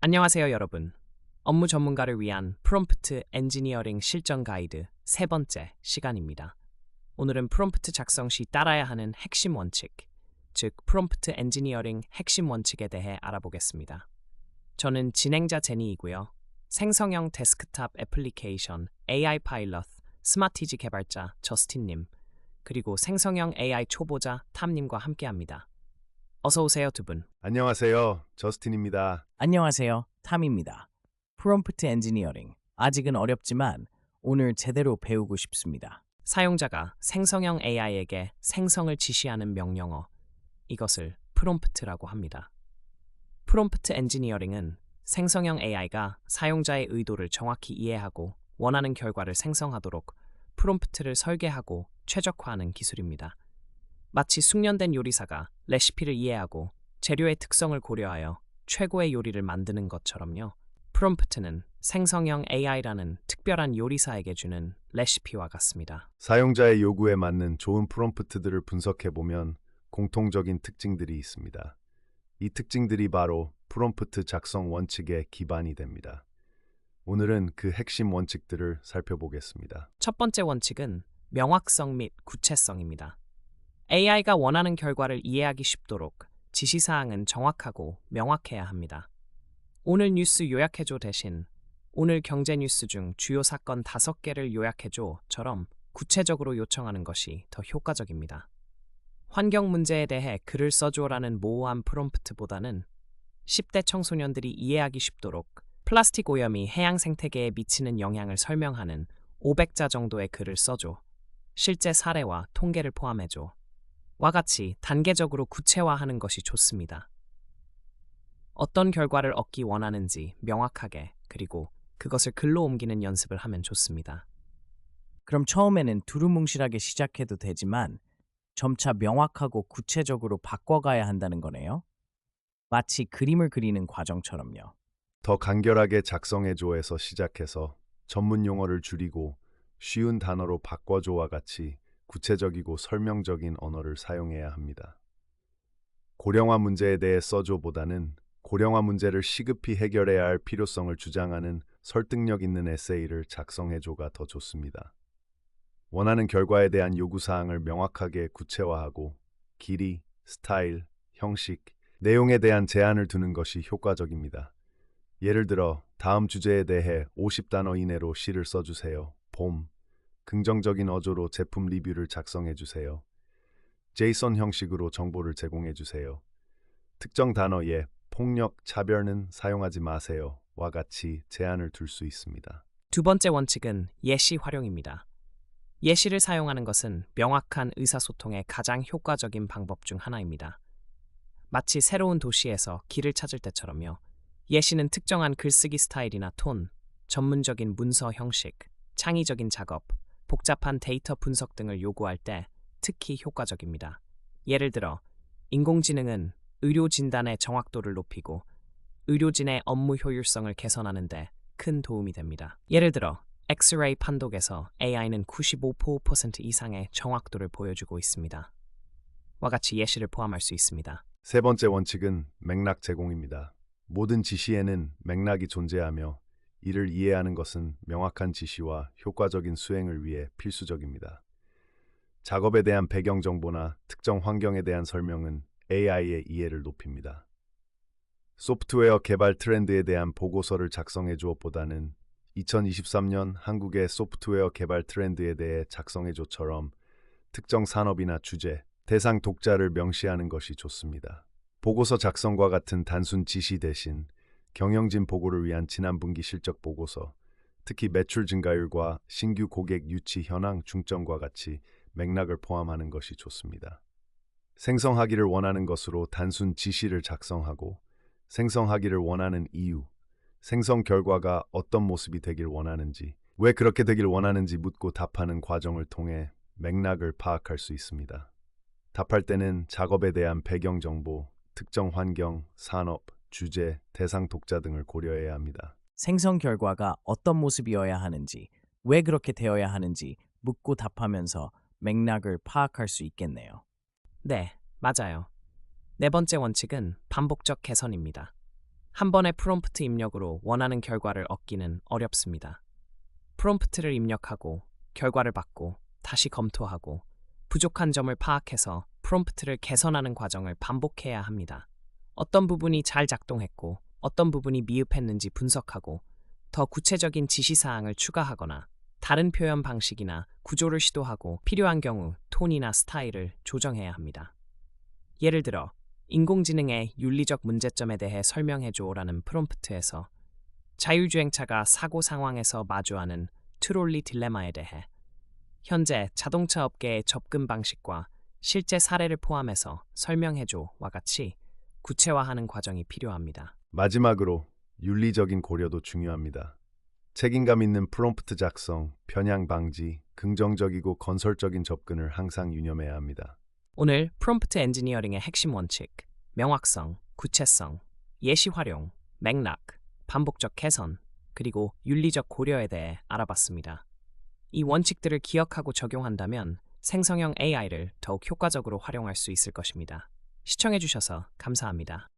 안녕하세요, 여러분. 업무 전문가를 위한 프롬프트 엔지니어링 실전 가이드 세 번째 시간입니다. 오늘은 프롬프트 작성 시 따라야 하는 핵심 원칙, 즉 프롬프트 엔지니어링 핵심 원칙에 대해 알아보겠습니다. 저는 진행자 제니이고요. 생성형 데스크탑 애플리케이션 AI 파일럿 스마티지 개발자 저스틴님, 그리고 생성형 AI 초보자 탐님과 함께합니다. 어서 오세요, 두 분. 안녕하세요. 저스틴입니다. 안녕하세요. 탐입니다. 프롬프트 엔지니어링. 아직은 어렵지만 오늘 제대로 배우고 싶습니다. 사용자가 생성형 AI에게 생성을 지시하는 명령어, 이것을 프롬프트라고 합니다. 프롬프트 엔지니어링은 생성형 AI가 사용자의 의도를 정확히 이해하고 원하는 결과를 생성하도록 프롬프트를 설계하고 최적화하는 기술입니다. 마치 숙련된 요리사가 레시피를 이해하고 재료의 특성을 고려하여 최고의 요리를 만드는 것처럼요. 프롬프트는 생성형 AI라는 특별한 요리사에게 주는 레시피와 같습니다. 사용자의 요구에 맞는 좋은 프롬프트들을 분석해보면 공통적인 특징들이 있습니다. 이 특징들이 바로 프롬프트 작성 원칙의 기반이 됩니다. 오늘은 그 핵심 원칙들을 살펴보겠습니다. 첫 번째 원칙은 명확성 및 구체성입니다. AI가 원하는 결과를 이해하기 쉽도록 지시사항은 정확하고 명확해야 합니다. 오늘 뉴스 요약해줘 대신 오늘 경제 뉴스 중 주요 사건 5개를 요약해줘처럼 구체적으로 요청하는 것이 더 효과적입니다. 환경 문제에 대해 글을 써줘라는 모호한 프롬프트보다는 10대 청소년들이 이해하기 쉽도록 플라스틱 오염이 해양 생태계에 미치는 영향을 설명하는 500자 정도의 글을 써줘. 실제 사례와 통계를 포함해줘. 와 같이 단계적으로 구체화하는 것이 좋습니다. 어떤 결과를 얻기 원하는지 명확하게, 그리고 그것을 글로 옮기는 연습을 하면 좋습니다. 그럼 처음에는 두루뭉실하게 시작해도 되지만 점차 명확하고 구체적으로 바꿔가야 한다는 거네요. 마치 그림을 그리는 과정처럼요. 더 간결하게 작성해줘에서 시작해서 전문 용어를 줄이고 쉬운 단어로 바꿔줘와 같이 구체적이고 설명적인 언어를 사용해야 합니다. 고령화 문제에 대해 써줘보다는 고령화 문제를 시급히 해결해야 할 필요성을 주장하는 설득력 있는 에세이를 작성해줘가 더 좋습니다. 원하는 결과에 대한 요구사항을 명확하게 구체화하고 길이, 스타일, 형식, 내용에 대한 제한을 두는 것이 효과적입니다. 예를 들어 다음 주제에 대해 50단어 이내로 시를 써주세요. 봄, 긍정적인 어조로 제품 리뷰를 작성해주세요. 제이슨 형식으로 정보를 제공해주세요. 특정 단어에 폭력, 차별은 사용하지 마세요. 와 같이 제한을 둘 수 있습니다. 두 번째 원칙은 예시 활용입니다. 예시를 사용하는 것은 명확한 의사소통의 가장 효과적인 방법 중 하나입니다. 마치 새로운 도시에서 길을 찾을 때처럼요. 예시는 특정한 글쓰기 스타일이나 톤, 전문적인 문서 형식, 창의적인 작업, 복잡한 데이터 분석 등을 요구할 때 특히 효과적입니다. 예를 들어, 인공지능은 의료 진단의 정확도를 높이고 의료진의 업무 효율성을 개선하는 데 큰 도움이 됩니다. 예를 들어, 엑스레이 판독에서 AI는 95% 이상의 정확도를 보여주고 있습니다. 와 같이 예시를 포함할 수 있습니다. 세 번째 원칙은 맥락 제공입니다. 모든 지시에는 맥락이 존재하며 이를 이해하는 것은 명확한 지시와 효과적인 수행을 위해 필수적입니다. 작업에 대한 배경 정보나 특정 환경에 대한 설명은 AI의 이해를 높입니다. 소프트웨어 개발 트렌드에 대한 보고서를 작성해 주었보다는 2023년 한국의 소프트웨어 개발 트렌드에 대해 작성해 줘처럼 특정 산업이나 주제, 대상 독자를 명시하는 것이 좋습니다. 보고서 작성과 같은 단순 지시 대신 경영진 보고를 위한 지난 분기 실적 보고서, 특히 매출 증가율과 신규 고객 유치 현황 중점과 같이 맥락을 포함하는 것이 좋습니다. 생성하기를 원하는 것으로 단순 지시를 작성하고 생성하기를 원하는 이유, 생성 결과가 어떤 모습이 되길 원하는지, 왜 그렇게 되길 원하는지 묻고 답하는 과정을 통해 맥락을 파악할 수 있습니다. 답할 때는 작업에 대한 배경 정보, 특정 환경, 산업, 주제, 대상 독자 등을 고려해야 합니다. 생성 결과가 어떤 모습이어야 하는지, 왜 그렇게 되어야 하는지 묻고 답하면서 맥락을 파악할 수 있겠네요. 네, 맞아요. 네 번째 원칙은 반복적 개선입니다. 한 번의 프롬프트 입력으로 원하는 결과를 얻기는 어렵습니다. 프롬프트를 입력하고 결과를 받고 다시 검토하고 부족한 점을 파악해서 프롬프트를 개선하는 과정을 반복해야 합니다. 어떤 부분이 잘 작동했고 어떤 부분이 미흡했는지 분석하고 더 구체적인 지시사항을 추가하거나 다른 표현 방식이나 구조를 시도하고 필요한 경우 톤이나 스타일을 조정해야 합니다. 예를 들어 인공지능의 윤리적 문제점에 대해 설명해줘라는 프롬프트에서 자율주행차가 사고 상황에서 마주하는 트롤리 딜레마에 대해 현재 자동차 업계의 접근 방식과 실제 사례를 포함해서 설명해줘와 같이 구체화하는 과정이 필요합니다. 마지막으로 윤리적인 고려도 중요합니다. 책임감 있는 프롬프트 작성, 편향 방지, 긍정적이고 건설적인 접근을 항상 유념해야 합니다. 오늘 프롬프트 엔지니어링의 핵심 원칙, 명확성, 구체성, 예시 활용, 맥락, 반복적 개선, 그리고 윤리적 고려에 대해 알아봤습니다. 이 원칙들을 기억하고 적용한다면 생성형 AI를 더욱 효과적으로 활용할 수 있을 것입니다. 시청해주셔서 감사합니다.